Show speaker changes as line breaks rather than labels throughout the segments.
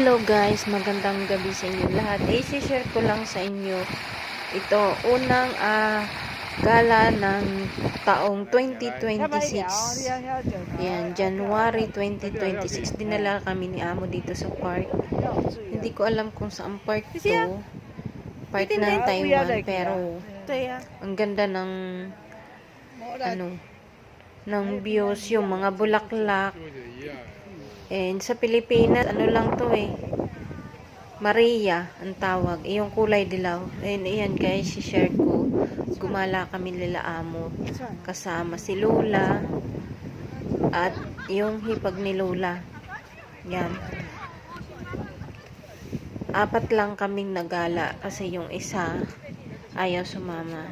Hello guys, magandang gabi sa inyo lahat. I-share ko lang sa inyo ito, unang gala ng taong 2026. Yan, January 2026. Dinala kami ni Amo dito sa park. Hindi ko alam kung saan park to. Park ng Taiwan, pero ang ganda ng ng views, yung mga bulaklak. And sa Pilipinas, ano lang to Maria ang tawag. Yung kulay dilaw. And ayan guys, share ko. Gumala kami nila Amo. Kasama si Lola. At yung hipag ni Lola. Yan. 4 lang kaming nagala. Kasi yung isa ayaw sumama.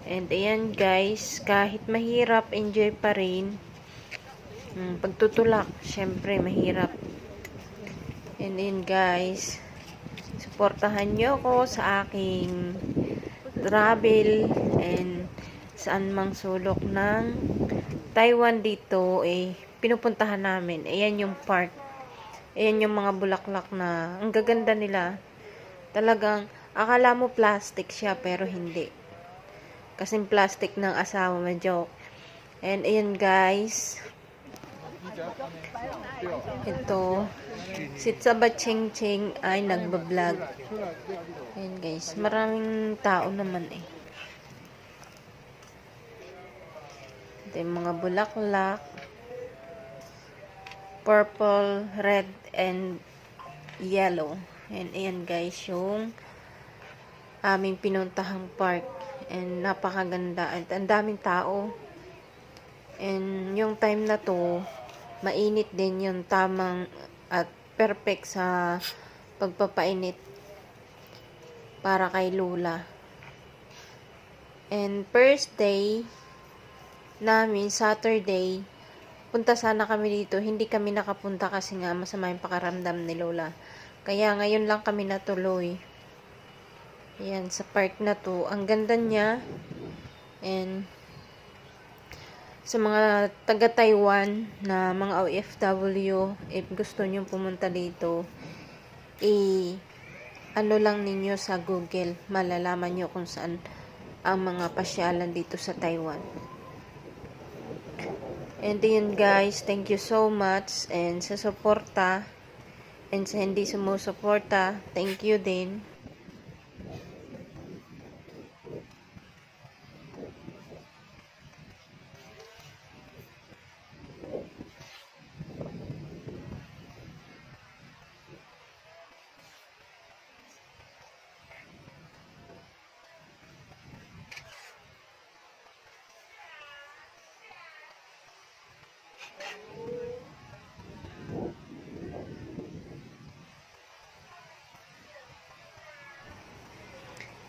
And ayan guys, kahit mahirap, enjoy pa rin. Pagtutulak, syempre mahirap. And then guys, suportahan nyo ko sa aking travel and saan mang sulok ng Taiwan dito pinupuntahan namin. Ayan yung park. Ayan yung mga bulaklak na ang gaganda nila. Talagang akala mo plastic siya pero hindi. Kasing plastic ng asawa mo, joke. And ayan guys, ito si Tsaba Cheng Cheng ay nagbablog. Ayan guys, maraming tao naman ito yung mga bulaklak, purple, red, and yellow. And ayan guys, yung aming pinuntahang park. And napakaganda at ang daming tao. And yung time na to, mainit din yung tamang at perfect sa pagpapainit para kay Lola. And first day namin, Saturday, punta sana kami dito. Hindi kami nakapunta kasi nga masama yung pakaramdam ni Lola. Kaya ngayon lang kami natuloy. Ayan, sa park na to. Ang ganda niya. And sa mga taga-Taiwan na mga OFW, if gusto nyo pumunta dito, ano lang ninyo sa Google, malalaman nyo kung saan ang mga pasyalan dito sa Taiwan. And then guys, thank you so much. And sa suporta, and sa hindi sumusuporta, thank you din.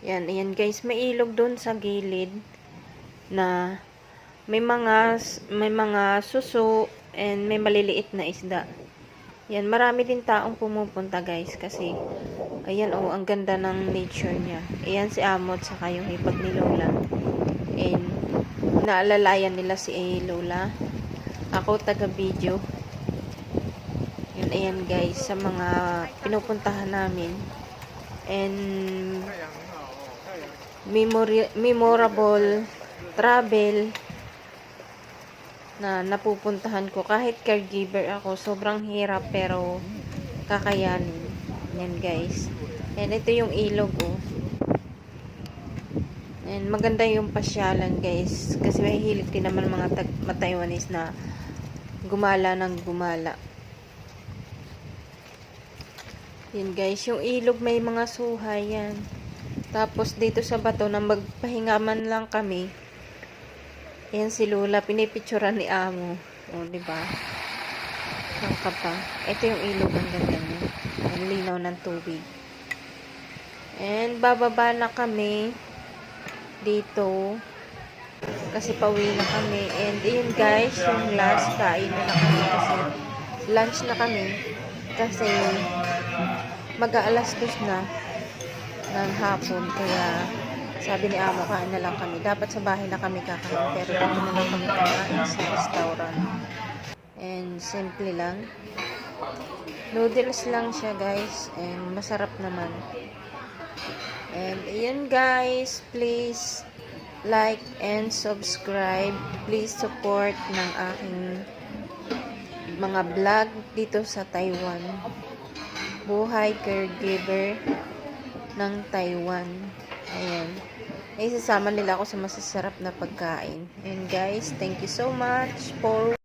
Yan, ayan guys, may ilog doon sa gilid na may mga suso and may maliliit na isda. Yan, marami din taong pumupunta guys kasi ayan ang ganda ng nature niya. Ayan si Amo at saka yung hipag ni Lola. And naalalayan nila si Lola. Ako taga-video. Yan, ayan guys, sa mga pinupuntahan namin. And memorable travel na napupuntahan ko. Kahit caregiver ako, sobrang hirap pero kakayanin. Yan guys. And ito yung ilog And maganda yung pasyalan guys. Kasi may hilig din naman mga Taiwanese na gumala ng gumala. Yan guys, yung ilog may mga suhay yan. Tapos dito sa bato na magpahinga man lang kami. Ayan si Lola, pinipicturan ni Amo. Diba? Sangka pa. Ito yung ilog, ang ganda niya. Ang linaw ng tubig. And bababa na kami dito. Kasi pauwi na kami. And yun guys, yung last kain na kami kasi lunch na kami. Kasi mag-aalas 2 na ng hapon, kaya sabi ni Amo, kain na lang kami. Dapat sa bahay na kami kakain, pero dito na lang kami kakain sa restaurant. And simple lang. Noodles lang siya guys. And masarap naman. And ayan guys, please like and subscribe. Please support ng aking mga vlog dito sa Taiwan. Buhay caregiver ng Taiwan. Ayan. Ay, sasama nila ako sa masasarap na pagkain. And guys, thank you so much for